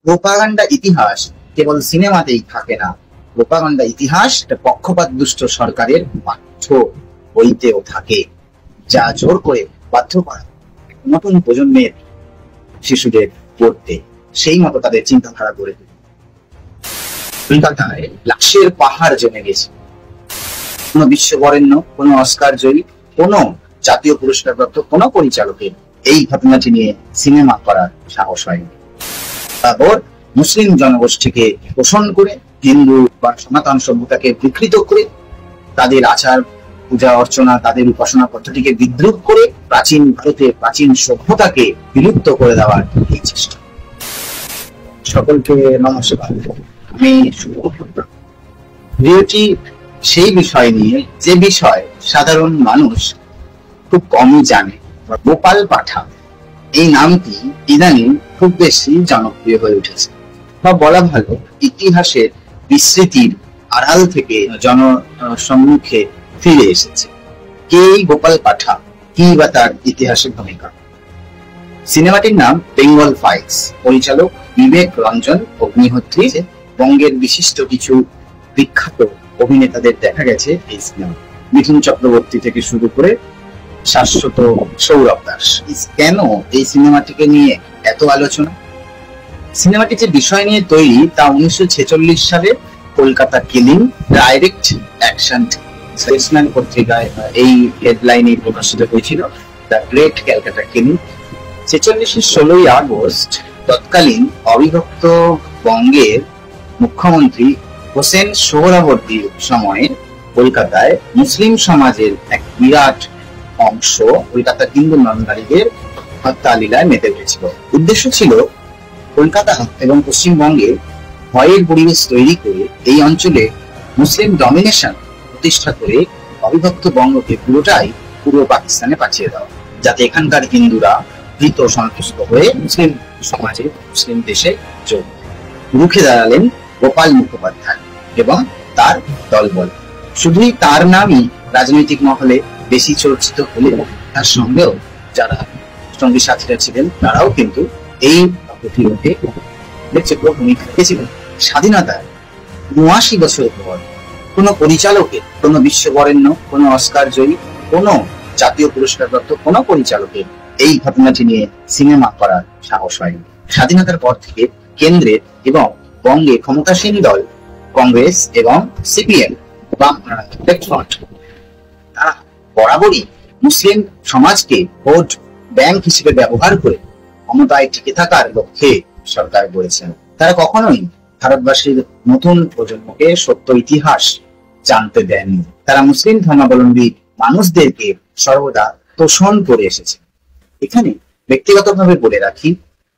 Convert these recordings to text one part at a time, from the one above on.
Propaganda ইতিহাস কেবল সিনেমাতেই থাকে না। প্রোপাগান্ডা ইতিহাস পক্ষপাত দুষ্ট সরকারের পাঠ্য বইতেও থাকে, যা জোর করে বাধ্য করা নতুন প্রজন্মের শিশুদের পড়তে, সেই মতো তাদের চিন্তাধারা গড়ে তোলে। কলকাতায় লাশের পাহাড় জমে গেছে। কোন বিশ্ববরেণ্য, কোন অস্কার জয়ী, কোন জাতীয় পুরস্কারপ্রাপ্ত কোন পরিচালকের এই ঘটনাটি নিয়ে সিনেমা করার সাহস হয়নি। তারপর মুসলিম জনগোষ্ঠীকে পোষণ করে, হিন্দু বা সনাতন সভ্যতাকে বিকৃত করে, তাদের আচার পূজা অর্চনা, তাদের উপাসনা পদ্ধতিকে বিদ্রুপ করে প্রাচীন ভারতের প্রাচীন সভ্যতাকে বিলুপ্ত করে দেওয়ার এই চেষ্টা। সকলকে নমস্কার, আমি ভিডিওটি সেই বিষয় নিয়ে যে বিষয় সাধারণ মানুষ খুব কমই জানে। গোপাল পাঠা এই নামটি ইদানিং খুব বেশি জনপ্রিয় হয়ে উঠেছে, বা বলা ভালো ইতিহাসের বিস্মৃতির আড়াল থেকে জনসম্মুখে ফিরে এসেছে। কে এই গোপাল পাঠা, কি বা তার ইতিহাসের ভূমিকা? সিনেমাটির নাম বেঙ্গল ফাইলস। পরিচালক বিবেক রঞ্জন অগ্নিহোত্রী। বঙ্গের বিশিষ্ট কিছু বিখ্যাত অভিনেতাদের দেখা গেছে এই সিনেমা। মিঠুন চক্রবর্তী থেকে শুরু করে শাশ্বত সৌরভ দাস। কেন এই সিনেমাটিকে নিয়ে এত আলোচনা? সিনেমাটি যে বিষয় নিয়ে তৈরি তা 1946 সালে Kolkata killing direct action Statesman পত্রিকায় এই হেডলাইনে প্রকাশিত হয়েছিল, দ্য গ্রেট ক্যালকাটা কিলিং। 46 16ই আগস্ট তৎকালীন অবিভক্ত বঙ্গের মুখ্যমন্ত্রী হোসেন সোহরাওয়ার্দীর সময়ে কলকাতায় মুসলিম সমাজের এক বিরাট অংশ কলকাতা হিন্দু নামধারীদের হত্যা লীলায় মেতে উঠেছিল। উদ্দেশ্য ছিল কলকাতা এবং পশ্চিমবঙ্গে ভয়ের পরিবেশ তৈরি করে এই অঞ্চলে মুসলিম ডমিনেশন প্রতিষ্ঠা করে অবিভক্ত বঙ্গকে পুরোটাই পূর্ব পাকিস্তানে পাঠিয়ে দেওয়া, যাতে এখানকার হিন্দুরা ভীত সন্তুষ্ট হয়ে মুসলিম সমাজে, মুসলিম দেশে যোগ দেয়। রুখে দাঁড়ালেন গোপাল মুখোপাধ্যায় এবং তার দলবল। শুধুই তার নামই রাজনৈতিক মহলে বেশি চর্চিত হলেও তার সঙ্গেও যারা সঙ্গী সাথীরা ছিলেন তারাও কিন্তু এই প্রতিরোধে ভূমিকা রেখেছিলেন। স্বাধীনতার 79 বছর পর কোন পরিচালকের, কোন বিশ্ববরেণ্য, কোন অস্কার জয়ী, কোন জাতীয় পুরস্কারপ্রাপ্ত কোন পরিচালকের এই ঘটনাটি নিয়ে সিনেমা করার সাহস হয়নি। স্বাধীনতার পর থেকে কেন্দ্রের এবং বঙ্গে ক্ষমতাসীন দল কংগ্রেস এবং সিপিএম তারা বরাবরই মুসলিম সমাজকে ভোট ব্যাংক হিসেবে ব্যবহার করে ক্ষমতায় টিকে থাকার লক্ষ্যে সরকার গড়েছেন। তারা কখনোই ভারতবাসীর নতুন প্রজন্মকে সত্য ইতিহাস জানতে দেননি। তারা মুসলিম ধর্মাবলম্বী মানুষদেরকে সর্বদা তোষণ করে এসেছে। এখানে ব্যক্তিগতভাবে বলে রাখি,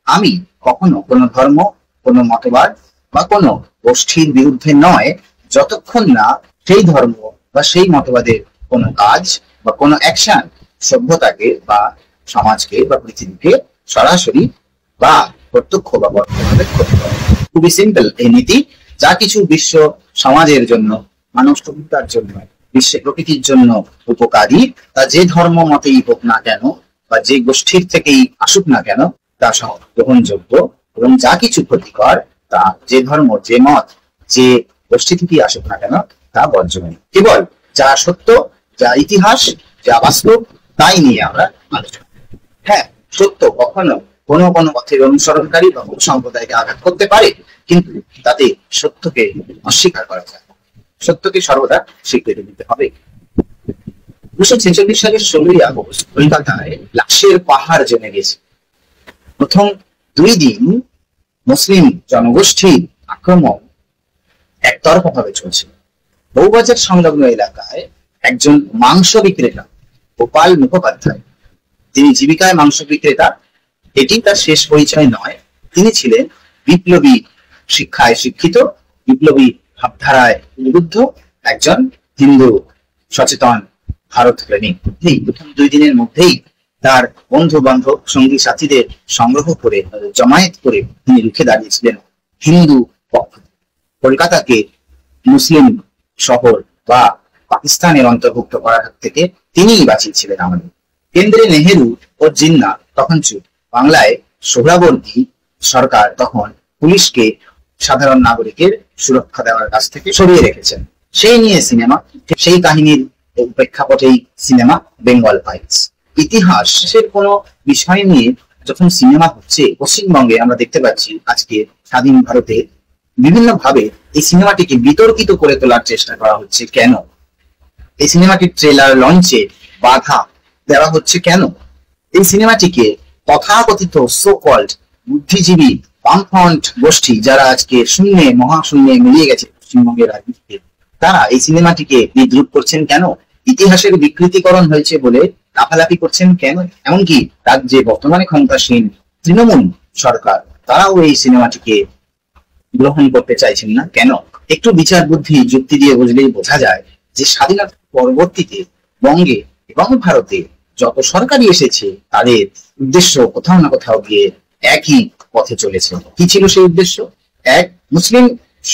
আমি কখনো কোনো ধর্ম, কোনো মতবাদ বা কোনো গোষ্ঠীর বিরুদ্ধে নয়, যতক্ষণ না সেই ধর্ম বা সেই মতবাদের কোনো কাজ বা কোনো অ্যাকশন সভ্যতাকে বা সমাজকে বা পৃথিবীকে সরাসরি বা প্রত্যক্ষ বা পরোক্ষভাবে ক্ষতি করে। খুবই সিম্পল এই নীতি। যা কিছু বিশ্ব সমাজের জন্য, মানব সভ্যতার জন্য, বিশ্বের প্রকৃতির জন্য উপকারী, তা যে ধর্ম মতেই হোক না কেন বা যে গোষ্ঠীর থেকেই আসুক না কেন, তা গ্রহণযোগ্য, এবং যা কিছু ক্ষতিকর তা যে ধর্ম, যে মত, যে গোষ্ঠী থেকেই আসুক না কেন তা বর্জনীয়। কেবল যা সত্য, যা ইতিহাস, যা বাস্তব, তাই নিয়ে আমরা আলোচনা। হ্যাঁ, সত্য কখনো কোনো কোনো পথের অনুসরণকারী বা সম্প্রদায়কে আঘাত করতে পারে, কিন্তু তাতে সত্যকে অস্বীকার করা যায়। সত্যকে সর্বদা স্বীকৃতি দিতে হবে। 1946 সালের 16ই আগস্ট কলকাতায় লাশের পাহাড় জমে গেছে। প্রথম 2 দিন মুসলিম জনগোষ্ঠীর আক্রমণ একতরফা ভাবে চলছিল। বউবাজার সংলগ্ন এলাকায় একজন মাংস বিক্রেতা গোপাল মুখোপাধ্যায়, তিনি জীবিকায় মাংস বিক্রেতা, এটি তার শেষ পরিচয় নয়। তিনি ছিলেন বিপ্লবী শিক্ষায় শিক্ষিত, বিপ্লবী ভাবধারায় উদ্বুদ্ধ একজন হিন্দু সচেতন ভারত প্রেমিক। এই প্রথম 2 দিনের মধ্যেই তার বন্ধু বান্ধব, সঙ্গী সাথীদের সংগ্রহ করে, জমায়েত করে তিনি রুখে দাঁড়িয়েছিলেন হিন্দু পক্ষ। কলকাতাকে মুসলিম শহর বা পাকিস্তানের অন্তর্ভুক্ত করার হাত থেকে তিনিই বাঁচিয়েছিলেন আমাদের। কেন্দ্রে নেহেরু ও জিন্না তখন চুপ। বাংলায় সোহরাওয়ার্দী সরকার তখন পুলিশকে সাধারণ নাগরিকের সুরক্ষা দেওয়ার কাছ থেকে সরিয়ে রেখেছেন। সেই নিয়ে সিনেমা, সেই কাহিনীর প্রেক্ষাপটেই সিনেমা বেঙ্গল ফাইলস। ইতিহাসের কোনো বিষয় নিয়ে যখন সিনেমা হচ্ছে পশ্চিমবঙ্গে, আমরা দেখতে পাচ্ছি আজকে স্বাধীন ভারতে বিভিন্ন ভাবে এই সিনেমাটিকে বিতর্কিত করে তোলার চেষ্টা করা হচ্ছে। কেন এই সিনেমাটির ট্রেলার লঞ্চে বাধা দেওয়া হচ্ছে? কেন এই সিনেমাটিকে তথাকথিত সো কল্ড বুদ্ধিজীবী বামফ্রন্ট গোষ্ঠী, যারা আজকে শূন্যে মহাশূন্যে মিলিয়ে গেছে পশ্চিমবঙ্গের রাজনীতিতে, তারা এই সিনেমাটিকে বিদ্রুপ করছেন কেন? ইতিহাসের বিকৃতিকরণ হয়েছে বলে লাফালাফি করছেন কেন? এমনকি রাজ্যে বর্তমানে ক্ষমতাসীন তৃণমূল সরকার, তারাও এই সিনেমাটিকে গ্রহণ করতে চাইছেন না কেন? একটু বিচার বুদ্ধি যুক্তি দিয়ে বুঝলেই বোঝা যায় যে স্বাধীনতা পরবর্তীতে বঙ্গে এবং ভারতে যত সরকারই এসেছে, তাদের উদ্দেশ্য কোথাও না কোথাও গিয়ে একই পথে চলেছে। কি ছিল সেই উদ্দেশ্য? এক, মুসলিম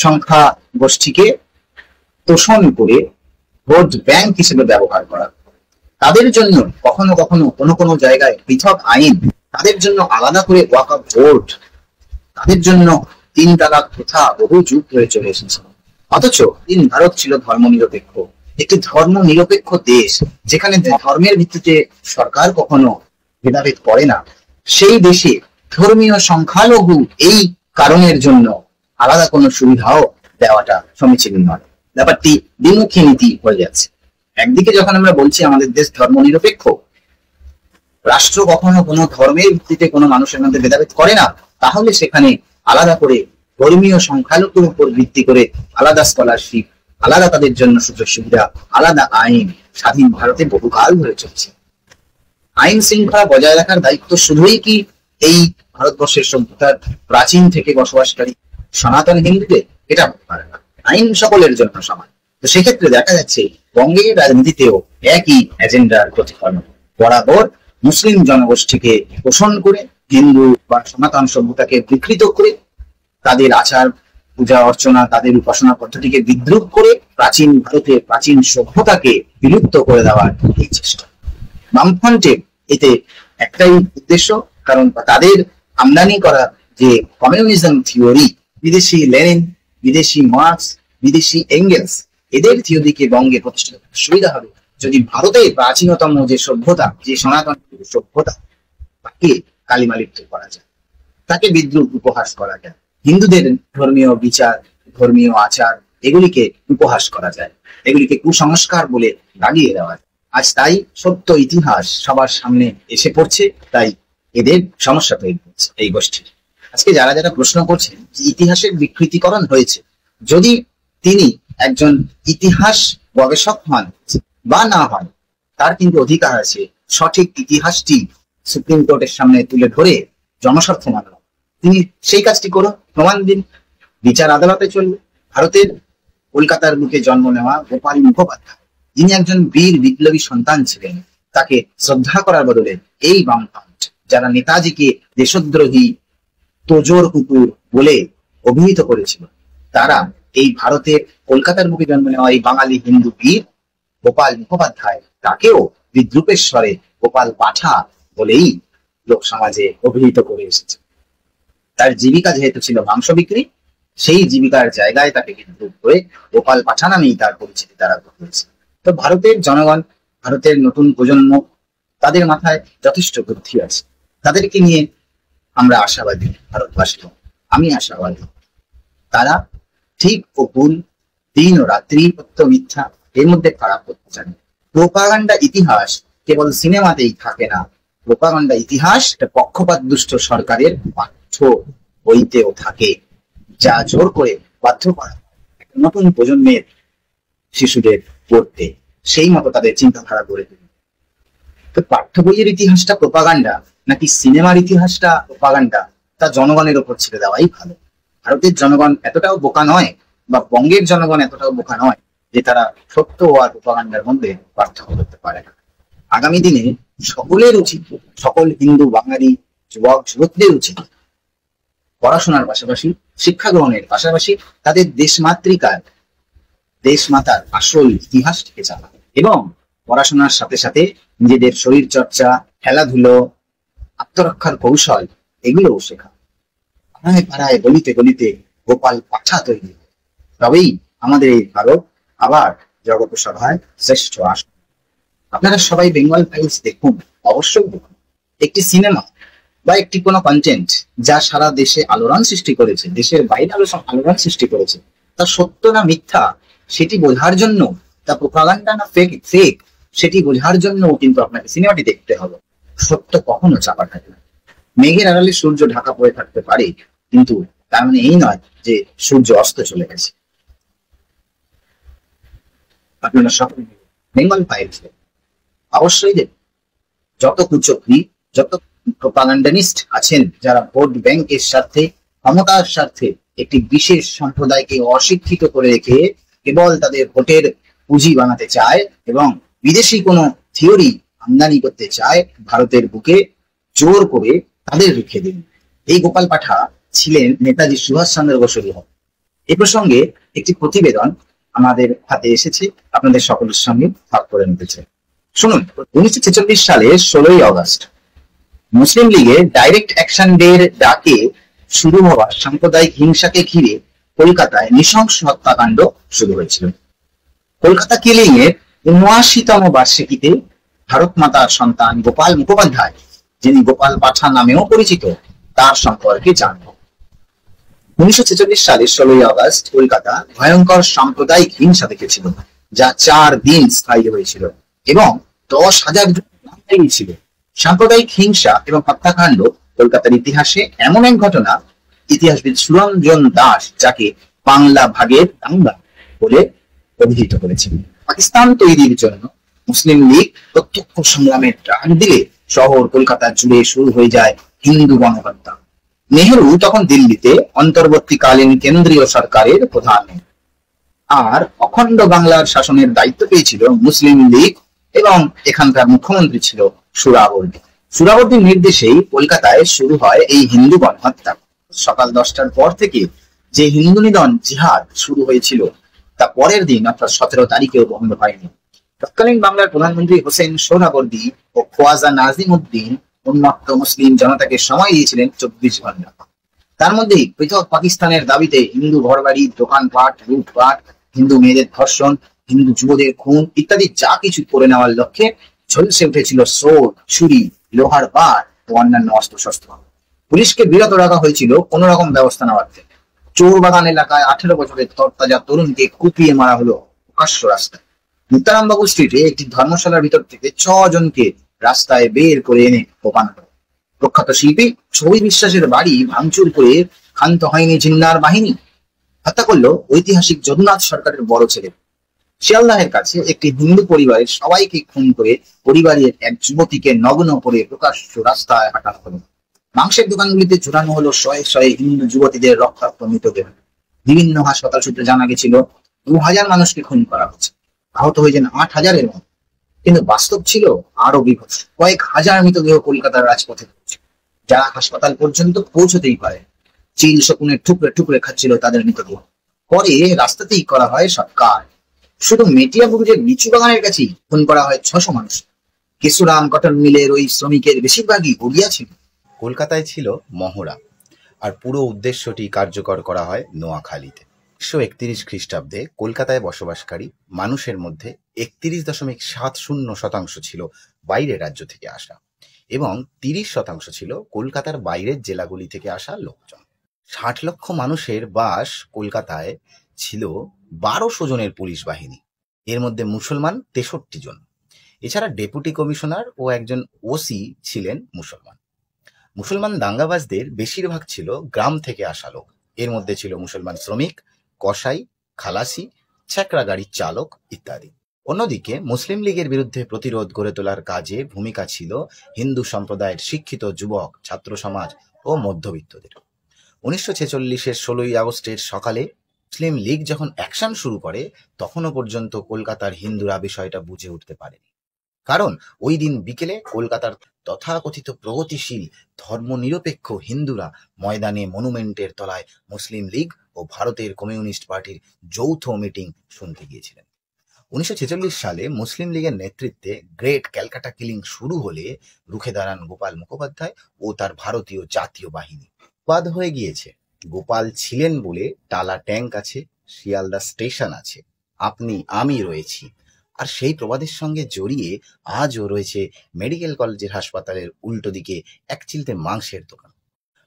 সংখ্যা গোষ্ঠীকে তোষণ করে ভোট ব্যাংক হিসেবে ব্যবহার করা, তাদের জন্য কখনো কখনো কোনো কোনো জায়গায় পৃথক আইন, তাদের জন্য আলাদা করে ওয়াকফ বোর্ড, তাদের জন্য 3 তালাক প্রথা বহু যুগ ধরে চলে এসেছে। অথচ ভারত ছিল ধর্মনিরপেক্ষ, একটি ধর্ম নিরপেক্ষ দেশ, যেখানে ধর্মের ভিত্তিতে সরকার কখনো ভেদাভেদ করে না। সেই দেশে ধর্মীয় সংখ্যালঘু এই কারণের জন্য আলাদা কোনো সুবিধাও দেওয়াটা সমীচীন নয়। ব্যাপারটি দ্বিমুখী নীতি হয়ে যাচ্ছে। একদিকে যখন আমরা বলছি আমাদের দেশ ধর্ম নিরপেক্ষ, রাষ্ট্র কখনো কোনো ধর্মের ভিত্তিতে কোনো মানুষের মধ্যে ভেদাভেদ করে না, তাহলে সেখানে আলাদা করে ধর্মীয় সংখ্যালঘুর উপর ভিত্তি করে আলাদা স্কলারশিপ, আলাদা তাদের জন্য সুযোগ সুবিধা, আলাদা আইন স্বাধীন ভারতে বহুকাল ধরে চলছে। আইন শৃঙ্খলা বজায় রাখার দায়িত্ব শুধুই কি এই ভারতবর্ষের সভ্যতার প্রাচীন থেকে বসবাসকারী সনাতন হিন্দুদের? এটা হতে পারে না। আইন সকলের জন্য সমান। তো সেক্ষেত্রে দেখা যাচ্ছে বঙ্গের রাজনীতিতেও একই এজেন্ডার প্রতিফলন। বরাবর মুসলিম জনগোষ্ঠীকে পোষণ করে, হিন্দু বা সনাতন সভ্যতাকে বিকৃত করে, তাদের আচার পূজা অর্চনা, তাদের উপাসনা পদ্ধতিকে বিদ্রুপ করে প্রাচীন ভারতের প্রাচীন সভ্যতাকে বিলুপ্ত করে দেওয়ার এই চেষ্টা। বামফ্রন্টের এতে একটাই উদ্দেশ্য, কারণ তাদের আমদানি করা যে কমিউনিজম থিওরি, বিদেশি লেনিন, বিদেশি মার্কস, বিদেশি এঙ্গেলস, এদের থিওরিকে বঙ্গে প্রতিষ্ঠিত করতে সুবিধা হবে যদি ভারতের প্রাচীনতম যে সভ্যতা, যে সনাতন সভ্যতা, তাকে কালিমালিপ্ত করা যায়, তাকে বিদ্রুপ উপহাস করা যায়, হিন্দুদের ধর্মীয় বিচার, ধর্মীয় আচার, এগুলিকে উপহাস করা যায়, এগুলিকে কুসংস্কার বলে লাগিয়ে দেওয়া যায়। আজ তাই সত্য ইতিহাস সবার সামনে এসে পড়ছে, তাই এদের সমস্যা তৈরি হচ্ছে এই গোষ্ঠীর। আজকে যারা যারা প্রশ্ন করছেন যে ইতিহাসের বিকৃতিকরণ হয়েছে, যদি তিনি একজন ইতিহাস গবেষক হন বা না হন, তার কিন্তু অধিকার আছে সঠিক ইতিহাসটি সুপ্রিম কোর্টের সামনে তুলে ধরে জনস্বার্থ মানব। তিনি সেই কাজটি করুন, প্রমাণ দিন, বিচার আদালতে চলবে। ভারতের কলকাতার বুকে জন্ম নেওয়া গোপাল মুখোপাধ্যায়, যিনি একজন বীর বিপ্লবী সন্তান ছিলেন, তাকে শ্রদ্ধা করার বদলে এই বামফ্রন্ট, যারা নেতাজিকে দেশদ্রোহী তোজোর কুকুর বলে অভিহিত করেছিল, তারা এই ভারতের কলকাতার বুকে জন্ম নেওয়া এই বাঙালি হিন্দু বীর গোপাল মুখোপাধ্যায়, তাকেও বিদ্রুপের স্বরে গোপাল পাঠা বলেই লোক সমাজে অভিহিত করে এসেছে। তার জীবিকা যেহেতু ছিল মাংস বিক্রি, সেই জীবিকার জায়গায় তাকে বিদ্রুপ করে গোপাল পাঠা নামেই তার পরিচিতি তারা করেছে। তো ভারতের জনগণ, ভারতের নতুন প্রজন্ম, তাদের মাথায় যথেষ্ট বুদ্ধি আছে, তাদেরকে নিয়ে আমরা আশাবাদী। ভারতবাসী, আমি আশাবাদী, তারা ঠিক ও ভুল, দিন ও রাত্রি, সত্য মিথ্যা, এর মধ্যে খারাপ করতে জানে। প্রোপাগান্ডা ইতিহাস কেবল সিনেমাতেই থাকে না, প্রোপাগান্ডা ইতিহাস একটা পক্ষপাত দুষ্ট সরকারের পাঠ্য বইতেও থাকে, যা জোর করে বাধ্য করা নতুন প্রজন্মের শিশুদের পড়তে, সেই মতো তাদের চিন্তাধারা গড়ে তুলবে। তো পাঠ্য বইয়ের ইতিহাসটা প্রোপাগান্ডা নাকি সিনেমার ইতিহাসটা প্রোপাগান্ডা, তা জনগণের ওপর ছেড়ে দেওয়াই ভালো। ভারতের জনগণ এতটাও বোকা নয়, বা বঙ্গের জনগণ এতটাও বোকা নয় যে তারা সত্য আর প্রোপাগান্ডার মধ্যে পার্থক্য করতে পারে না। আগামী দিনে সকলের উচিত, সকল হিন্দু বাঙালি যুবক যুবকদের উচিত পড়াশোনার পাশাপাশি, শিক্ষা গ্রহণের পাশাপাশি তাদের দেশমাতৃকার, দেশমাতার আসল ইতিহাসটিকে জানা, এবং পড়াশোনার সাথে সাথে নিজেদের শরীর চর্চা, খেলাধুলো, আত্মরক্ষার কৌশল, এগুলোও শেখা। পাড়ায় পাড়ায় গলিতে গলিতে গোপাল পাঠা তৈরি হয়। তবেই আমাদের এই ভারত আবার জগত সভায় শ্রেষ্ঠ আসন। আপনারা সবাই বেঙ্গল ফাইলস দেখুন, অবশ্যই দেখুন। একটি সিনেমা বা একটি কোনো কন্টেন্ট যা সারা দেশে আলোড়ন সৃষ্টি করেছে, দেশের বাইরে আলোড়ন সৃষ্টি করেছে, তা সত্য না মিথ্যা সেটি বোঝার জন্য, তা প্রোপাগান্ডা না ফেক সেটি বোঝার জন্য কিন্তু আপনাকে সিনেমাটি দেখতে হবে। সত্য কখনো চাপা থাকে না। মেঘের আড়ালে সূর্য ঢাকা পড়ে থাকতে পারে, কিন্তু তার মানে এই নয় যে সূর্য অস্ত চলে গেছে। আপনারা সকলে বেঙ্গল ফাইলস অবশ্যই দেখুন। যত কুচক্রী, যত প্রোপাগান্ডানিস্ট আছেন যারা ভোট ব্যাংকের স্বার্থে, ক্ষমতার স্বার্থে একটি বিশেষ সম্প্রদায়কে অশিক্ষিত করে রেখে কেবল তাদের ভোটের পুঁজি বানাতে চায় এবং বিদেশি কোনো থিওরি আমদানি করতে চায় ভারতের বুকে, জোর করে তাদের রুখে দিন। এই গোপাল পাঠা ছিলেন নেতাজি সুভাষচন্দ্র বসুর লোক। এ প্রসঙ্গে একটি প্রতিবেদন আমাদের হাতে এসেছে, আপনাদের সকলের সঙ্গে ভাগ করে নিতে চাই। শুনুন। 1946 সালের 16ই আগস্ট মুসলিম লীগের ডাইরেক্ট অ্যাকশন ডে এর ডাকে শুরু হওয়া সাম্প্রদায়িক হিংসাকে ঘিরে কলকাতায় নৃশংস হত্যাকাণ্ড শুরু হয়েছিল। কলকাতা কিলিং এর ৭৯তম বার্ষিকীতে ভারত মাতার সন্তান গোপাল মুখোপাধ্যায়, যিনি গোপাল পাঠা নামেও পরিচিত, তার সম্পর্কে জানব। 1946 সালের 16ই আগস্ট কলকাতা ভয়ঙ্কর সাম্প্রদায়িক হিংসা দেখেছিল, যা 4 দিন স্থায়ী হয়েছিল এবং 10,000 জন প্রাণ হারিয়েছিল। সাম্প্রদায়িক হিংসা এবং হত্যাকাণ্ড কলকাতার ইতিহাসে এমন এক ঘটনা, ইতিহাসবিদ সুরঞ্জন দাস যাকে বাংলা ভাগের দাঙ্গা বলে অভিহিত করেছেন। পাকিস্তান তৈরির জন্য মুসলিম লীগ প্রত্যক্ষ সংগ্রামের ডাক দিলে শহর কলকাতা জুড়ে শুরু হয়ে যায় হিন্দু গণহত্যা। নেহেরু তখন দিল্লিতে অন্তর্বর্তীকালীন কেন্দ্রীয় সরকারের প্রধান, আর অখণ্ড বাংলার শাসনের দায়িত্ব পেয়েছিল মুসলিম লীগ এবং এখানকার মুখ্যমন্ত্রী ছিল সুরাবর্দী। সুরাবর্দীর নির্দেশেই কলকাতায় শুরু হয় এই হিন্দু গণহত্যা। সকাল 10টার পর থেকে যে হিন্দু নিধন জিহাদ শুরু হয়েছিল তা পরের দিন অর্থাৎ 17 তারিখেও বন্ধ হয়নি। তৎকালীন বাংলার প্রধানমন্ত্রী হোসেন সোহরাবর্দী ও খোয়াজা নাজিম উদ্দিন উন্মত্ত মুসলিম জনতাকে সময় দিয়েছিলেন 24 ঘন্টা। তার মধ্যেই পৃথক পাকিস্তানের দাবিতে হিন্দু ঘরবাড়ি, দোকানপাট, লুটপাট, হিন্দু মেয়েদের ধর্ষণ, হিন্দু যুবদের খুন ইত্যাদি যা কিছু করে নেওয়ার লক্ষ্যে ঝলসে উঠেছিল সোট, ছুরি, লোহার বার ও অন্যান্য অস্ত্রশস্ত্র। পুলিশকে বিরত রাখা হয়েছিল কোন রকম ব্যবস্থা নেওয়ার থেকে। চোরবাগান এলাকায় 18 বছরের তরতাজা তরুণকে কুপিয়ে মারা হলো প্রকাশ্য রাস্তায়। মুক্তারামবাবু স্ট্রিটে একটি ধর্মশালার ভিতর থেকে 6 জনকে রাস্তায় বের করে এনে কোপানো হলো। প্রখ্যাত শিল্পী ছবি বিশ্বাসের বাড়ি ভাঙচুর করে ক্ষান্ত হয়নি জিন্নার বাহিনী। হত্যা করলো ঐতিহাসিক যদুনাথ সরকারের বড় ছেলে। শিয়ালদাহের কাছে একটি হিন্দু পরিবারের সবাইকে খুন করে পরিবারের এক যুবতীকে নগ্ন করে প্রকাশ্য রাস্তায় হাঁটানো হলো। মাংসের দোকানগুলিতে ঝুলানো হলো শয়ে শয়ে হিন্দু যুবতীদের রক্তাক্ত মৃতদেহ। বিভিন্ন হাসপাতাল সূত্রে জানা গেছিল 2000 মানুষকে খুন করা হচ্ছে, আহত হয়েছেন 8000-এর মতো। কিন্তু বাস্তব ছিল আরো বিভৎস। কয়েক হাজার মৃতদেহ কলকাতার রাজপথে পড়ছে, যারা হাসপাতাল পর্যন্ত পৌঁছতেই পারে। চিল শকুনের টুকরে টুকরে খাচ্ছিল তাদের মৃতদেহ। পরে রাস্তাতেই করা হয় সৎকার। শুধু মেটিয়াবুরুজের লিচু বাগানের কাছেই খুন করা হয় 600 মানুষ। কেশুরাম কটন মিলের ওই শ্রমিকের বেশিরভাগই ওড়িয়া ছিল। কলকাতায় ছিল মহড়া, আর পুরো উদ্দেশ্যটি কার্যকর করা হয় নোয়াখালীতে। 1931 খ্রিস্টাব্দে কলকাতায় বসবাসকারী মানুষের মধ্যে 31.70% ছিল বাইরের রাজ্য থেকে আসা এবং 30% ছিল কলকাতার বাইরের জেলাগুলি থেকে আসা লোকজন। 60 লক্ষ মানুষের বাস কলকাতায় ছিল 1200 জনের পুলিশ বাহিনী, এর মধ্যে মুসলমান 63 জন। এছাড়া ডেপুটি কমিশনার ও একজন ওসি ছিলেন মুসলমান। মুসলমান দাঙ্গাবাজদের বেশিরভাগ ছিল গ্রাম থেকে আসা লোক, এর মধ্যে ছিল মুসলমান শ্রমিক, কসাই, খালাসি, ছ্যাকরা গাড়ির চালক ইত্যাদি। অন্যদিকে মুসলিম লীগের বিরুদ্ধে প্রতিরোধ গড়ে তোলার কাজে ভূমিকা ছিল হিন্দু সম্প্রদায়ের শিক্ষিত যুবক, ছাত্র সমাজ ও মধ্যবিত্তদের। 1946-এর 16ই আগস্টের সকালে মুসলিম লীগ যখন অ্যাকশন শুরু করে তখনও পর্যন্ত কলকাতার হিন্দুরা বিষয়টা বুঝে উঠতে পারেনি। কারণ ওই দিন বিকেলে কলকাতার তথাকথিত প্রগতিশীল ধর্মনিরপেক্ষ হিন্দুরা ময়দানে মনুমেন্টের তলায় মুসলিম লীগ ও ভারতের কমিউনিস্ট পার্টির যৌথ মিটিং শুনতে গিয়েছিলেন। 1946 সালে মুসলিম লীগের নেতৃত্বে গ্রেট ক্যালকাটা কিলিং শুরু হলে রুখে দাঁড়ান গোপাল মুখোপাধ্যায় ও তার ভারতীয় জাতীয় বাহিনী। বাদ হয়ে গিয়েছে। গোপাল ছিলেন বলে টালা ট্যাঙ্ক আছে, শিয়ালদা স্টেশন আছে, আপনি আমি রয়েছি। আর সেই প্রবাদের সঙ্গে জড়িয়ে আজও রয়েছে মেডিকেল কলেজের হাসপাতালের উল্টো দিকে এক চিলতে মাংসের দোকান।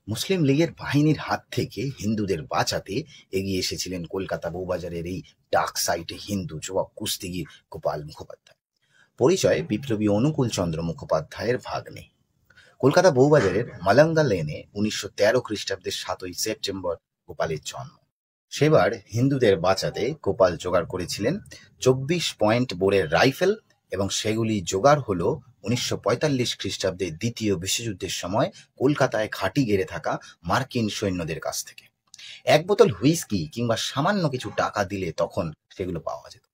মুসলিম লীগের বাহিনীর হাত থেকে হিন্দুদের বাঁচাতে এগিয়ে এসেছিলেন কলকাতা বউবাজারের এই ডাক সাইটে হিন্দু যুবক কুস্তিগির গোপাল মুখোপাধ্যায়। পরিচয় বিপ্লবী অনুকূল চন্দ্র মুখোপাধ্যায়ের ভাগ্নে। কলকাতা বউবাজারের মালাঙ্গা লেনে 1913 খ্রিস্টাব্দের 7ই সেপ্টেম্বর গোপালের জন্ম। সেবার হিন্দুদের বাঁচাতে গোপাল জোগাড় করেছিলেন 24 পয়েন্ট বোরের রাইফেল, এবং সেগুলি জোগাড় হলো 1945 খ্রিস্টাব্দে দ্বিতীয় বিশ্বযুদ্ধের সময় কলকাতায় ঘাঁটি গেড়ে থাকা মার্কিন সৈন্যদের কাছ থেকে। এক বোতল হুইস্কি কিংবা সামান্য কিছু টাকা দিলে তখন সেগুলো পাওয়া যেত।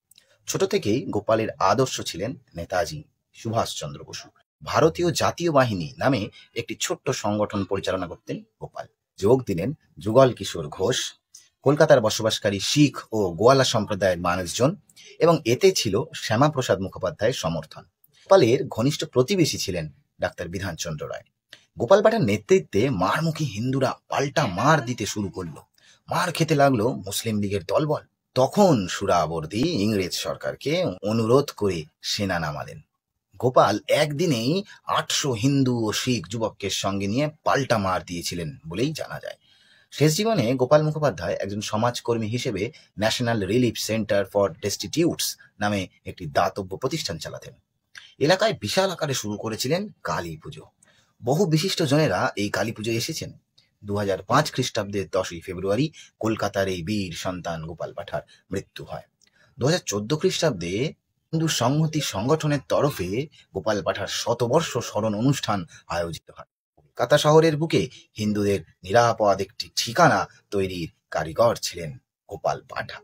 ছোট থেকেই গোপালের আদর্শ ছিলেন নেতাজি সুভাষচন্দ্র বসু। ভারতীয় জাতীয় বাহিনী নামে একটি ছোট্ট সংগঠন পরিচালনা করতেন গোপাল। যোগ দিলেন যুগল কিশোর ঘোষ, কলকাতার বসবাসকারী শিখ ও গোয়ালা সম্প্রদায়ের মানুষজন, এবং এতে ছিল শ্যামাপ্রসাদ মুখোপাধ্যায়ের সমর্থন। গোপালের ঘনিষ্ঠ প্রতিবেশী ছিলেন ডাক্তার বিধানচন্দ্র রায়। গোপাল পাঠার নেতৃত্বে মারমুখী হিন্দুরা পাল্টা মার দিতে শুরু করলো। মার খেতে লাগলো মুসলিম লীগের দলবল। তখন সুরাবর্দী ইংরেজ সরকারকে অনুরোধ করে সেনা নামালেন। গোপাল একদিনেই 800 হিন্দু ও শিখ যুবককে সঙ্গে নিয়ে পাল্টা মার দিয়েছিলেন বলেই জানা যায়। শেষ জীবনে গোপাল মুখোপাধ্যায় একজন সমাজকর্মী হিসেবে ন্যাশনাল রিলিফ সেন্টার ফর ডেস্টিটিউটস নামে একটি দাতব্য প্রতিষ্ঠান চালাতেন। এলাকায় বিশাল আকারে শুরু করেছিলেন কালী পুজো। বহু বিশিষ্ট জনেরা এই কালী পুজোয় এসেছেন। 2005 খ্রিস্টাব্দের 10ই ফেব্রুয়ারি কলকাতার এই বীর সন্তান গোপাল পাঠার মৃত্যু হয়। 2014 খ্রিস্টাব্দে হিন্দু সংহতি সংগঠনের তরফে গোপাল পাঠার শতবর্ষ স্মরণ অনুষ্ঠান আয়োজিত হয়। কলকাতা শহরের বুকে হিন্দুদের নিরাপদ একটি ঠিকানা তৈরির কারিগর ছিলেন গোপাল পাঠা।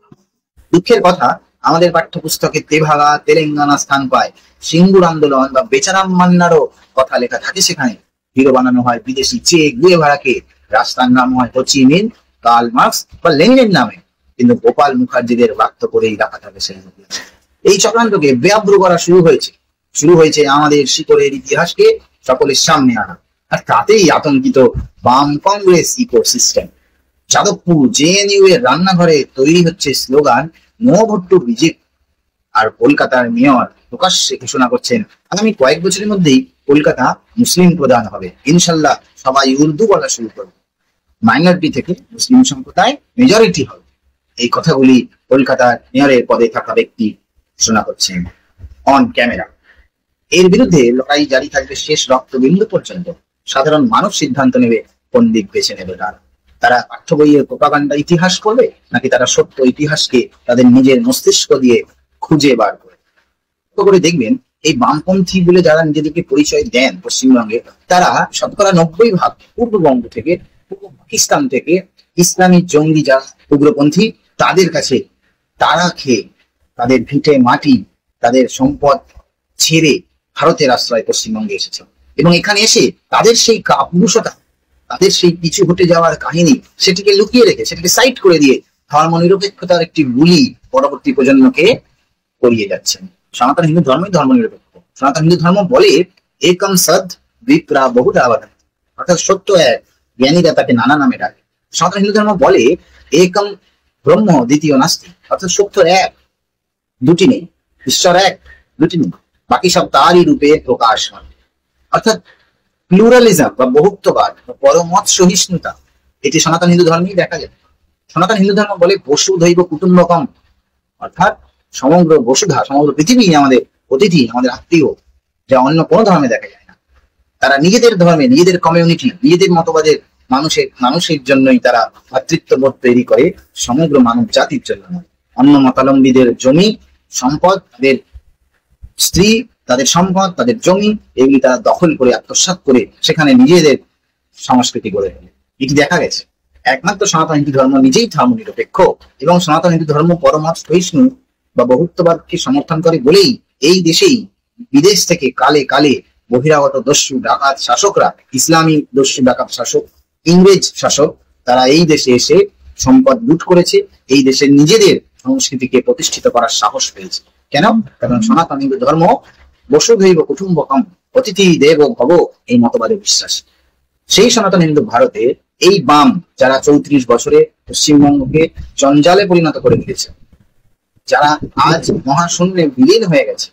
দুঃখের কথা, আমাদের পাঠ্যপুস্তকে তেভাগা, তেলেঙ্গানা স্থান পায়। সিঙ্গুর আন্দোলন বা বেচারাম মান্নারও কথা লেখা থাকে সেখানে। হিরো বানানো হয় বিদেশি চে গুয়েভারাকে, রাস্তার নাম হয় হো চি মিন, কার্ল মার্কস বা লেনিনের নামে, কিন্তু গোপাল মুখার্জিদের বাক্য করেই রাখা থাকে সেখানে। এই চক্রান্তকে ব্যাব্র করা শুরু হয়েছে আমাদের শিকড়ের ইতিহাসকে সকলের সামনে আনা। আর তাতেই আতঙ্কিত বাম কংগ্রেস ইকোসিস্টেম। যাদবপুর জেএনইউ এর রান্নাঘরে তৈরি হচ্ছে slogan no vote to BJP. আর কলকাতার মেয়র প্রকাশ্যে ঘোষণা করছেন আগামী কয়েক বছরের মধ্যেই কলকাতা মুসলিম প্রধান হবে, ইনশাল্লাহ সবাই উর্দু বলা শুরু করবে, মাইনরিটি থেকে মুসলিম সম্প্রদায় মেজরিটি হবে। এই কথাগুলি কলকাতার মেয়রের পদে থাকা ব্যক্তি ঘোষণা করছেন অন ক্যামেরা। এর বিরুদ্ধে লড়াই জারি থাকবে শেষ রক্তবিন্দু পর্যন্ত। সাধারণ মানুষ সিদ্ধান্ত নেবে কোন দিক বেছে নেবে। তারা পাঠ্য বইয়ের প্রোপাগান্ডা ইতিহাস করবে, নাকি তারা সত্য ইতিহাসকে তাদের নিজের মস্তিষ্ক দিয়ে খুঁজে বার করে দেখবেন এই বামপন্থী বলে যারা নিজেদেরকে পরিচয় দেন পশ্চিমবঙ্গে, তারা শতকরা 90% পূর্ববঙ্গ থেকে, পূর্ব পাকিস্তান থেকে ইসলামী জঙ্গি যারা উগ্রপন্থী, তাদের কাছে তারা খেয়ে তাদের ভিটে মাটি, তাদের সম্পদ ছেড়ে ভারতের আশ্রয় পশ্চিমবঙ্গে এসেছে। এবং এখানে এসে তাদের সেই কাপুরুষতা, তাদের সেই পিছু হটে যাওয়ার কাহিনী, সেটিকে লুকিয়ে রেখে, সেটিকে সাইড করে দিয়ে ধর্মনিরপেক্ষতার একটি বুলি পরবর্তী প্রজন্মকে করিয়ে যাচ্ছেন। সনাতন হিন্দু ধর্মই ধর্মনিরপেক্ষ। সনাতন হিন্দু ধর্ম বলে একম সদ বিপ্রা বহুধা বদন, অর্থাৎ সত্য এক, জ্ঞানীরা তাকে নানা নামে ডাকে। সনাতন হিন্দু ধর্ম বলে একম ব্রহ্ম দ্বিতীয় নাস্তি, অর্থাৎ সত্য এক, দুটি নেই, ঈশ্বর এক, দুটি নেই, বাকি সব তারই রূপে প্রকাশ হয়। অর্থাৎ প্লুরালিজম বা বহুত্ববাদ বা পরমত সহিষ্ণুতা, এটি সনাতন হিন্দু ধর্মেই দেখা যায়। সনাতন হিন্দু ধর্ম বলে বসুধৈব কুটুম্বকম, অর্থাৎ সমগ্র বসুধা, সমগ্র পৃথিবী আমাদের অতিথি, আমাদের আত্মীয়, যা অন্য কোনো ধর্মে দেখা যায় না। তারা নিজেদের ধর্মে, নিজেদের কমিউনিটি, নিজেদের মতবাদের মানুষের জন্যই তারা ভাতৃত্ববোধ তৈরি করে, সমগ্র মানব জাতির জন্য নয়। অন্য মতাবলম্বীদের জমি সম্পদ, তাদের স্ত্রী, তাদের সম্পদ, তাদের জমি, এগুলি তারা দখল করে আত্মসাৎ করে সেখানে নিজেদের সংস্কৃতি গড়ে তোলে। এটি দেখা গেছে। একমাত্র সনাতন হিন্দু ধর্ম নিজেই ধর্মনিরপেক্ষ এবং সনাতন হিন্দু ধর্ম পরমত সহিষ্ণু বা বহুত্ববাদকে সমর্থন করে বলেই এই দেশেই বিদেশ থেকে কালে কালে বহিরাগত দস্যু ডাকাত শাসকরা, ইসলামী দস্যু ডাকাত শাসক, ইংরেজ শাসক, তারা এই দেশে এসে সম্পদ লুট করেছে, এই দেশের নিজেদের সংস্কৃতিকে প্রতিষ্ঠিত করার সাহস পেয়েছে। কেন? কারণ সনাতন হিন্দু ধর্ম বসুধৈব কুটুম্বকম, অতিথি দেব ভব, এই মতবাদে বিশ্বাস। সেই সনাতন হিন্দু ভারতে এই বাম যারা 34 বছরে পশ্চিমবঙ্গকে জঞ্জালে পরিণত করে দিয়েছে, যারা আজ মহাশূন্যে বিলীন হয়ে গেছে,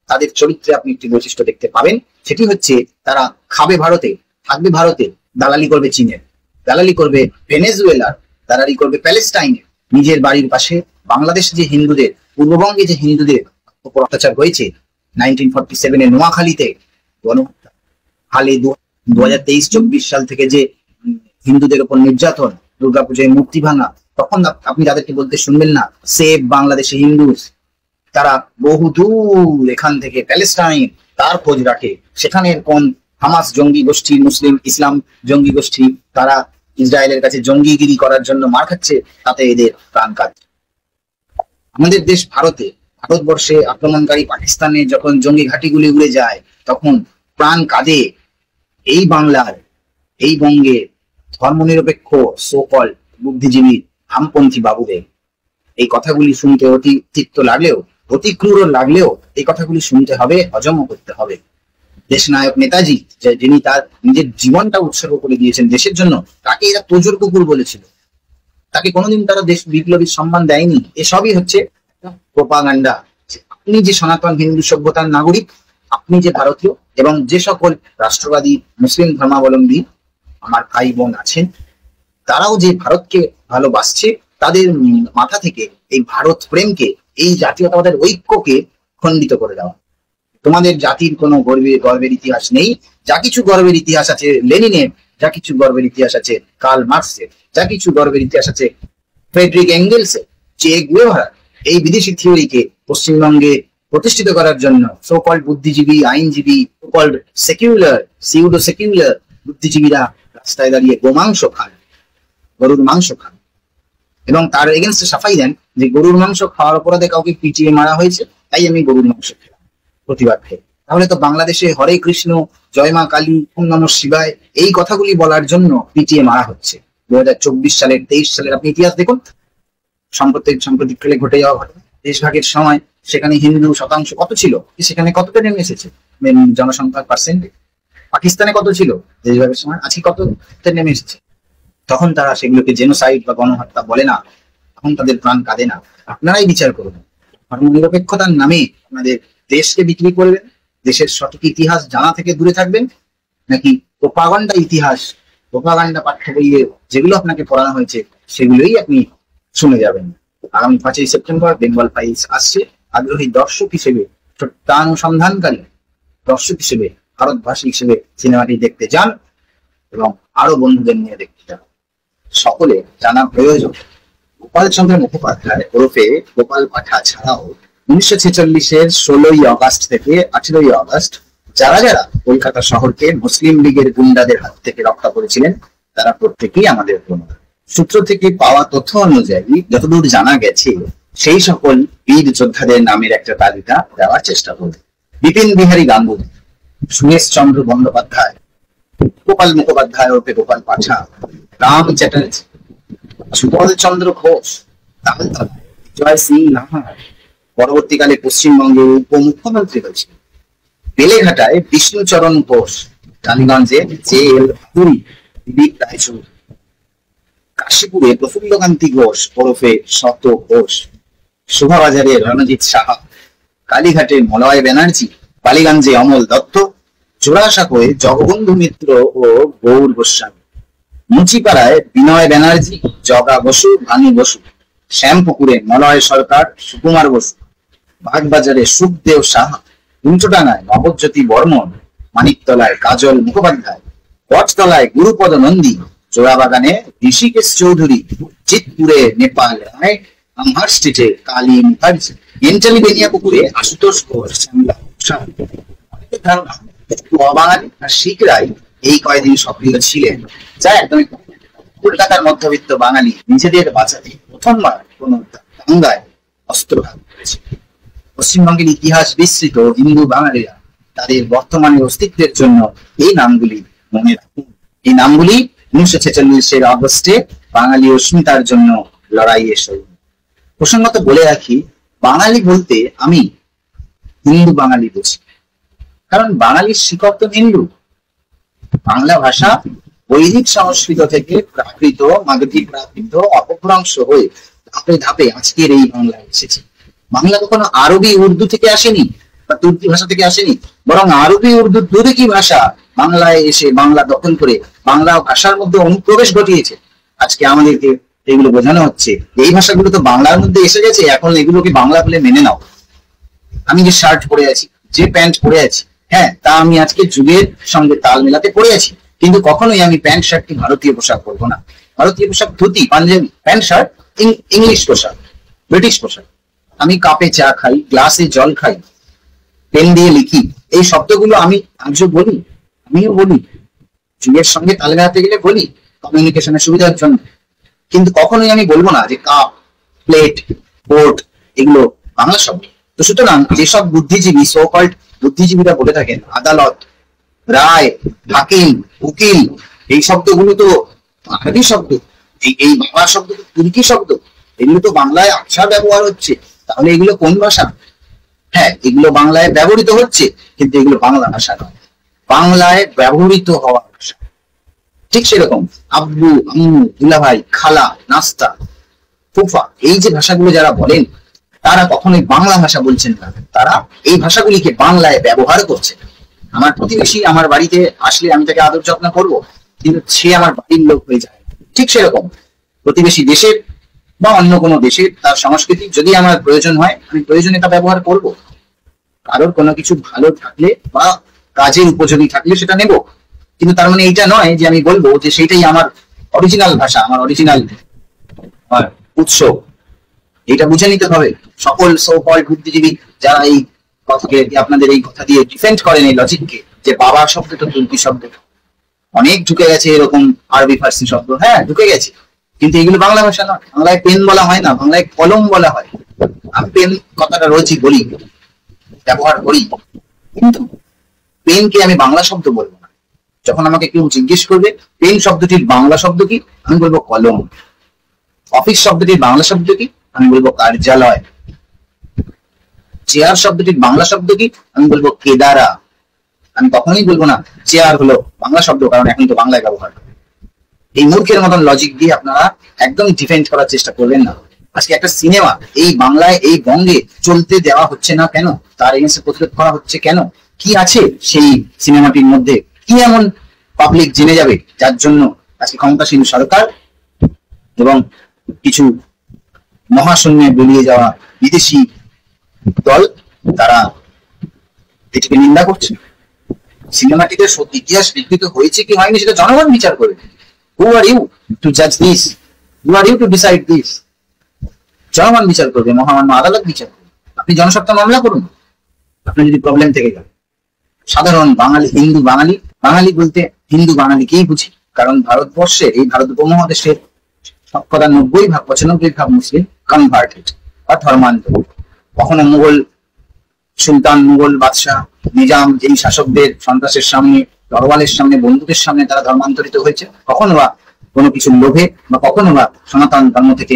তাদের চরিত্রে আপনি একটি বৈশিষ্ট্য দেখতে পাবেন। সেটি হচ্ছে তারা খাবে ভারতে, থাকবে ভারতে, দালালি করবে চীনের, দালালি করবে ভেনেজুয়েলার, দালালি করবে প্যালেস্টাইনের। নিজের বাড়ির পাশে বাংলাদেশে যে হিন্দুদের, পূর্ববঙ্গে যে হিন্দুদের উপর অত্যাচার হয়েছে 1947 নোয়াখালীতে গণহত্যা, হালে 2023-24 সাল থেকে যে হিন্দুদের উপর নির্যাতন, দুর্গাপূজায় মূর্তি ভাঙা, তখন আপনি তাদেরকে বলতে শুনবেন না সেভ বাংলাদেশি হিন্দু। তারা বহুদূর এখান থেকে প্যালেস্টাইন তার খোঁজ রাখে, সেখানে কোন হামাস জঙ্গি গোষ্ঠী, মুসলিম ইসলাম জঙ্গি গোষ্ঠী, তারা ইসরায়েলের কাছে জঙ্গিগিরি করার জন্য মার খাচ্ছে, তাতে এদের প্রাণ কাঁদছে। আমাদের দেশ ভারতে, ভারতবর্ষে আক্রমণকারী পাকিস্তানে যখন জঙ্গি ঘাঁটিগুলি উড়ে যায়, তখন প্রাণ কাঁদে এই বাংলার, এই বঙ্গে ধর্মনিরপেক্ষ সোকল বুদ্ধিজীবী হামপন্থী বাবুদের। এই কথাগুলি শুনতে অতি তিক্ত লাগলেও, অতি ক্রূর লাগলেও এই কথাগুলি শুনতে হবে, হজম করতে হবে। দেশ নায়ক নেতাজি, যিনি তার নিজের জীবনটা উৎসর্গ করে দিয়েছেন দেশের জন্য, তাকে এরা তোজর কুকুর বলেছিল। তাকে কোনোদিন তারা দেশ বিপ্লবীর সম্মান দেয়নি। এসবই হচ্ছে প্রোপাগান্ডা। আপনি যে সনাতন হিন্দু সভ্যতার নাগরিক, আপনি যে ভারতীয়, এবং যে সকল রাষ্ট্রবাদী মুসলিম ধর্মাবলম্বী আমার ভাই বোন আছেন, তারাও যে ভারতকে ভালোবাসছে, তাদের মাথা থেকে এই ভারত প্রেমকে, এই জাতীয়তাবাদের ঐক্যকে খণ্ডিত করে দেওয়া। তোমাদের জাতির কোনো গর্বের ইতিহাস নেই। যা কিছু গর্বের ইতিহাস আছে লেনিনের, যা কিছু গর্বের ইতিহাস আছে কার্ল মার্কসের, যা কিছু গর্বের ইতিহাস আছে ফ্রেডরিক এঙ্গেলসের, চে গুয়েভারার, এই বিদেশি থিওরিকে পশ্চিমবঙ্গে প্রতিষ্ঠিত করার জন্য সোকল্ড বুদ্ধিজীবী, আইনজীবী, সোকল্ড সেকুলার, সিউডো সেকুলার বুদ্ধিজীবীরা রাস্তায় দাঁড়িয়ে গোমাংস খান, গরুর মাংস খান, এবং তার এগেনস্টে সাফাই দেন যে গরুর মাংস খাওয়ার অপরাধে কাউকে পিটিয়ে মারা হয়েছে, তাই আমি গরুর মাংস খেলাম প্রতিবাদ খেয়ে। তাহলে তো বাংলাদেশে হরে কৃষ্ণ, জয় মা কালী, ওম নমঃ শিবায় এই কথাগুলি বলার জন্য পিটিয়ে মারা হচ্ছে। 2024 সালের 23 সালের আপনি ইতিহাস দেখুন, সাম্প্রতিককালে ঘটে যাওয়া ঘটনা। দেশভাগের সময় সেখানে হিন্দু শতাংশ কত ছিল, সেখানে কতটা নেমে এসেছে জনসংখ্যার পার্সেন্টে? পাকিস্তানে কত ছিল দেশভাগের সময়, আজকে কত নেমে এসেছে? তখন তারা সেগুলোকে জেনোসাইড বা গণহত্যা বলে না, তখন তাদের প্রাণ কাঁদে না। আপনারাই বিচার করুন, ধর্মনিরপেক্ষতার নামে আপনাদের দেশকে বিক্রি করবেন, দেশের সঠিক ইতিহাস জানা থেকে দূরে থাকবেন, নাকি প্রোপাগান্ডা ইতিহাস, প্রোপাগান্ডা পাঠ্য বইয়ে যেগুলো আপনাকে পড়ানো হয়েছে সেগুলোই আপনি শুনে যাবেন। আগামী 5ই সেপ্টেম্বর বেঙ্গল ফাইলস আসছে। আগ্রহী দর্শক হিসেবে, সত্যানুসন্ধানকারী দর্শক হিসেবে, ভারতবাসী হিসেবে সিনেমাটি দেখতে যান এবং আরো বন্ধুদের নিয়ে দেখতে যান। সকলে জানা প্রয়োজন গোপাল চন্দ্র মুখোপাধ্যায় ওরফে গোপাল পাঠা ছাড়াও 1946-এর 16ই আগস্ট থেকে 18ই আগস্ট যারা যারা কলকাতা শহরকে মুসলিম লীগের গুন্ডাদের হাত থেকে রক্ষা করেছিলেন, তারা প্রত্যেকেই আমাদের বন্ধু। সূত্র থেকে পাওয়া তথ্য অনুযায়ী যতদূর জানা গেছে, সেই সকল বীর যোদ্ধাদের নামের একটা তালিকা দেওয়ার চেষ্টা করবে। বিপিন বিহারী গাঙ্গুলি, সুরেশ চন্দ্র বন্দ্যোপাধ্যায়, গোপাল মুখোপাধ্যায় ওরফে গোপাল পাঠা, রাম চ্যাটার্জি, সুবল চন্দ্র ঘোষ, জয় সিং নাহার পরবর্তীকালে পশ্চিমবঙ্গের উপমুখ্যমন্ত্রী হয়েছিল। বেলেঘাটায় বিষ্ণুচরণ ঘোষ, টালিগঞ্জে জে এল পুরী, দিলীপ রায়চৌধুরী, কাশীপুরে প্রফুল্লকান্তি ঘোষ ওরফে শত ঘোষ, শোভাবাজারে রণজিৎ সাহা, কালীঘাটে মলয় ব্যানার্জি, বালিগঞ্জে অমল দত্ত, জোড়াসাঁকোয় জগবন্ধু মিত্র ও গৌর গোস্বামী, মুচিপাড়ায় বিনয় ব্যানার্জি, জগা বসু, ভানু বসু, শ্যামপুকুরে মলয় সরকার, সুকুমার বসু, বাগবাজারে সুখদেব সাহা, উঞ্চডাঙ্গায় নবজ্যোতি বর্মন, মানিকতলায় কাজল মুখোপাধ্যায়, বটতলায় গুরুপদ নন্দী, চোরাবাগানে ঋষিকেশ চৌধুরী, চিতপুরে নেপাল রায়, আমহার স্ট্রিটে কালী মুখার্জি, এনচালি বেনিয়াপুকুরে আশুতোষ ঘোষ, শ্যামলা অনেকের ধারণা অবাঙালি আর শিখরাই এই কয়েকদিন সক্রিয় ছিলেন, যা একদমই কলকাতার মধ্যবিত্ত বাঙালি নিজেদের বাঁচাতে প্রথমবার কোন দাঙ্গায় অস্ত্রঘাত করেছে। পশ্চিমবঙ্গের ইতিহাস বিস্তৃত হিন্দু বাঙালিরা তাদের বর্তমানের অস্তিত্বের জন্য এই নামগুলি মনে রাখুন। এই নামগুলি 1946-এর আগস্টে বাঙালি অস্মিতার জন্য লড়াইয়ে শহীদ। প্রসঙ্গত বলে রাখি, বাঙালি বলতে আমি হিন্দু বাঙালি বুঝি, কারণ বাঙালির শিকড় তো হিন্দু। বাংলা ভাষা বৈদিক সংস্কৃত থেকে প্রাকৃত, মাগধী প্রাকৃত অপভ্রংশ হয়ে ধাপে ধাপে আজকের এই বাংলায় এসেছে। বাংলা কখনো আরবি উর্দু থেকে আসেনি বা তুর্কি ভাষা থেকে আসেনি, বরং আরবি উর্দু তুর্কি ভাষা বাংলায় এসে বাংলা দখল করে বাংলা ভাষার মধ্যে অনুপ্রবেশ ঘটিয়েছে। আজকে আমাদেরকে এগুলো বোঝানো হচ্ছে এই ভাষাগুলো তো বাংলার মধ্যে এসে গেছে, এখন এগুলোকে বাংলা বলে মেনে নাও। আমি যে শার্ট পরে আছি, যে প্যান্ট পরে আছি, হ্যাঁ, তা আমি আজকে যুগের সঙ্গে তাল মেলাতে পরে আছি, কিন্তু কখনোই আমি প্যান্ট শার্টকে ভারতীয় পোশাক করবো না। ভারতীয় পোশাক dhoti, Punjabi, pant shirt English পোশাক, ব্রিটিশ পোশাক। আমি কাপে চা খাই, গ্লাসে জল খাই, পেন দিয়ে লিখি, এই শব্দগুলো আমি আজও বলি, আমিও বলি, যুগের সঙ্গে তাল মেলাতে গেলে বলি কমিউনিকেশনের সুবিধার জন্য। কিন্তু কখনোই আমি বলবো না যে কাপ, প্লেট, বোর্ড এগুলো বাংলা শব্দ। তো সুতরাং যেসব বুদ্ধিজীবী, সো কল্ড বুদ্ধিজীবীরা বলে থাকেন আদালত, রায়, হাকিম, উকিল, এই শব্দগুলো তো আরবি শব্দ, এই বাংলা শব্দ তো তুর্কি শব্দ, এগুলো তো বাংলায় আচ্ছা ব্যবহার হচ্ছে, তাহলে এগুলো কোন ভাষা? হ্যাঁ, এগুলো বাংলায় ব্যবহৃত হচ্ছে, কিন্তু এগুলো বাংলা ভাষা নয়, বাংলায় ব্যবহৃত হওয়ার ভাষা। ঠিক সেরকম আব্বু, আম্মু, দুলাভাই, খালা, নাস্তা, ফুফা, এই যে ভাষাগুলো যারা বলেন তারা কখনোই বাংলা ভাষা বলছেন না, তারা এই ভাষাগুলিকে বাংলায় ব্যবহার করছে। আমার প্রতিবেশী আমার বাড়িতে আসলে আমি তাকে আদর যত্ন করবো, কিন্তু সে আমার বাড়ির লোক হয়ে যায়। ঠিক সেরকম প্রতিবেশী দেশের বা অন্য কোনো দেশের তার সংস্কৃতি যদি আমার প্রয়োজন হয়, আমি প্রয়োজনে তা ব্যবহার করব। কারোর কোনো কিছু ভালো থাকলে বা কাজের উপযোগী থাকলে সেটা নেব, কিন্তু তার মানে এইটা নয় যে আমি বলবো যে সেইটাই আমার অরিজিনাল ভাষা, আমার অরিজিনাল উৎস। এটা বুঝে নিতে হবে। সকল সো কল্ড বুদ্ধিজীবী যারা এই কথাকে, আপনাদের এই কথা দিয়ে ডিফেন্ড করেন এই লজিককে, যে বাবা শব্দটা তুর্কি শব্দ, অনেক ঢুকে গেছে এরকম আরবি ফার্সি শব্দ, হ্যাঁ ঢুকে গেছে, কিন্তু এগুলো বাংলা ভাষা নয়। বাংলায় পেন বলা হয় না, বাংলায় কলম বলা হয়। আমি পেন কথাটা রোজই বলি, ব্যবহার করি, কিন্তু পেনকে আমি বাংলা শব্দ বলবো না। যখন আমাকে কেউ জিজ্ঞেস করবে পেন শব্দটির বাংলা শব্দ কি, আমি বলবো কলম। অফিস শব্দটির বাংলা শব্দ কি, আমি বলবো কার্যালয়। চেয়ার শব্দটির বাংলা শব্দ কি, আমি বলবো কেদারা। আমি কখনোই বলবো না চেয়ার হলো বাংলা শব্দ, কারণ এখন তো বাংলায় ব্যবহার করে। এই মূর্খের মতন লজিক দিয়ে আপনারা একদম ডিফেন্ড করার চেষ্টা করবেন না। আজকে একটা সিনেমা এই বাংলায়, এই বঙ্গে চলতে দেওয়া হচ্ছে না কেন, তার এগেন্সে প্রতিরোধ করা হচ্ছে কেন? কি আছে সেই সিনেমাটির মধ্যে? কি এমন পাবলিক জেনে যাবে যার জন্য আজকে ক্ষমতাসীন সরকার এবং কিছু মহাশূন্যে বেরিয়ে যাওয়া বিদেশি দল তারা এটিকে নিন্দা করছে? সিনেমাটিতে সত্যি ইতিহাস বিকৃত হয়েছে কি হয়নি সেটা জনগণ বিচার করবে। Who are you to judge this? Who are you to decide this? জনগণ বিচার করবে, মহামান্য আদালত বিচার করবে। আপনি জনস্বার্থ মামলা করুন আপনার যদি প্রবলেম থেকে যায়। সাধারণ বাঙালি, হিন্দু বাঙালি, বাঙালি বলতে হিন্দু বাঙালিকেই বুঝি, কারণ ভারতবর্ষের এই ভারত উপমহাদেশের 95% মুসলিম কনভার্টেড বা ধর্মান্তর। কখনো মুঘল সুলতান, মুঘল বাদশাহ, নিজাম, এই শাসকদের সন্ত্রাসের সামনে, তরোয়ালের সামনে, বন্দুকের সামনে তারা ধর্মান্তরিত হয়েছে, কখনো বা কোনো কিছু লোভে, বা কখনো বা সনাতন ধর্ম থেকে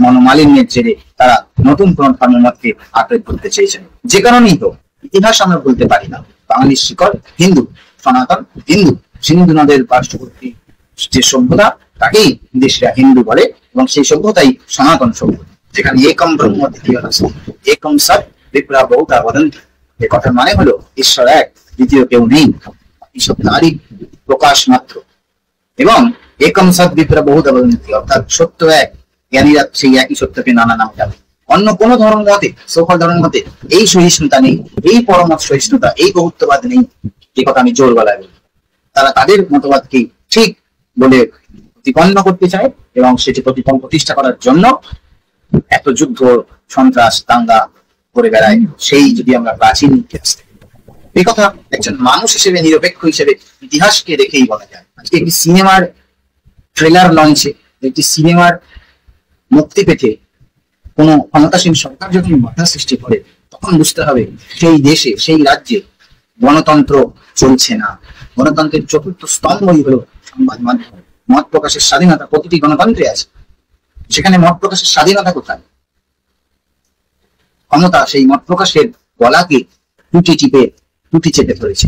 মনোমালিন্যের জেরে তারা নতুন কোন ধর্মমতকে আঁকড়ে ধরতে চেয়েছেন। যে কারণেই হোক, ইতিহাস আমরা বলতে পারি না। বাঙালির শিকড় হিন্দু, সনাতন হিন্দু। সিন্ধু নদের পার্শ্ববর্তী যে সভ্যতা তাকেই বিদেশিরা হিন্দু বলে, এবং সেই সভ্যতাই সনাতন সভ্যতা, যেখানে একম ব্রহ্ম দ্বিতীয় নাস্তি, একম সৎ বিপ্রা বহুধা বদন্তি। এ কথার মানে হলো ঈশ্বর এক, দ্বিতীয় কেউ নেই, ঈশ্বর তারই প্রকাশ মাত্র। এবং একম সৎ বিপ্রা বহুধা বদন্তি, অর্থাৎ সত্য এক, জ্ঞানীরা সেই একই সত্যকে নানা নাম জানে। অন্য কোন ধর্ম মতে, সকল ধর্ম মতে এই সহিষ্ণুতা নেই, এই পরমত সহিষ্ণুতা, এই বহুত্ববাদ নেই। এই কথা আমি জোর গলায় বলি। তারা তাদের মতবাদকেই ঠিক বলে প্রতিপন্ন করতে চায়, এবং সেটি প্রতিষ্ঠা করার জন্য এত যুদ্ধ, সন্ত্রাস, দাঙ্গা করে বেড়ায়। সেই যদি আমরা প্রাচীন ইতিহাস থেকে, এই কথা একজন মানুষ হিসেবে, নিরপেক্ষ হিসেবে ইতিহাসকে দেখেই বলা যায়। আজকে একটি সিনেমার ট্রেলার লঞ্চে, একটি সিনেমার মুক্তি পেতে কোনো ক্ষমতাসীন সরকার যখন বাধা সৃষ্টি করে, তখন বুঝতে হবে সেই দেশে, সেই রাজ্যে গণতন্ত্র চলছে না। গণতন্ত্রের চতুর্থ স্তম্ভই হলো সংবাদ মাধ্যম। মত প্রকাশের স্বাধীনতা প্রতিটি গণতন্ত্রে আছে, সেখানে মত প্রকাশের স্বাধীনতা কোথায়? ক্ষমতা সেই মত প্রকাশের গলাকে টুটি চেপে ধরেছে।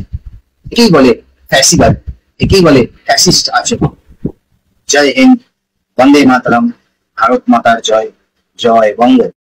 একেই বলে ফ্যাসিবাদ, একেই বলে ফ্যাসিস্ট আচরণ। জয় হিন্দ, বন্দে মাতরম, ভারত মাতার জয়, জয় বঙ্গ।